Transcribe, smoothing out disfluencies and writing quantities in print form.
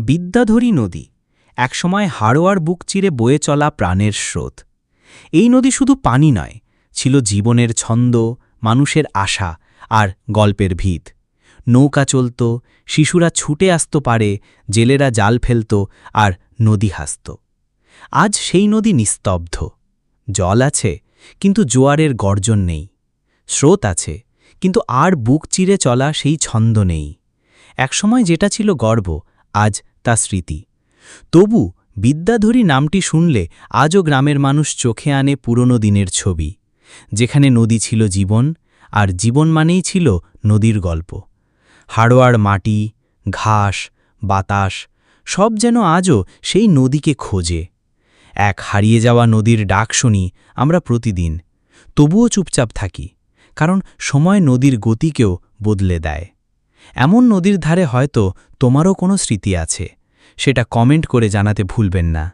বিদ্যাধরী নদী একসময় হাড়োয়ার বুক চিরে বয়ে চলা প্রাণের স্রোত। এই নদী শুধু পানি নয়, ছিল জীবনের ছন্দ, মানুষের আশা আর গল্পের ভিত। নৌকা চলত, শিশুরা ছুটে আসত পারে, জেলেরা জাল ফেলত আর নদী হাসত। আজ সেই নদী নিস্তব্ধ। জল আছে, কিন্তু জোয়ারের গর্জন নেই। স্রোত আছে, কিন্তু আর বুক চিরে চলা সেই ছন্দ নেই। একসময় যেটা ছিল গর্ব, আজ তা স্মৃতি। তবু বিদ্যাধরী নামটি শুনলে আজও গ্রামের মানুষ চোখে আনে পুরনো দিনের ছবি, যেখানে নদী ছিল জীবন, আর জীবন মানেই ছিল নদীর গল্প। হাড়োয়ার মাটি, ঘাস, বাতাস সব যেন আজও সেই নদীকে খোঁজে। এক হারিয়ে যাওয়া নদীর ডাক শুনি আমরা প্রতিদিন, তবুও চুপচাপ থাকি, কারণ সময় নদীর গতিকেও বদলে দেয়। এমন নদীর ধারে হয়তো তোমারও কোনো স্মৃতি আছে, সেটা কমেন্ট করে জানাতে ভুলবেন না।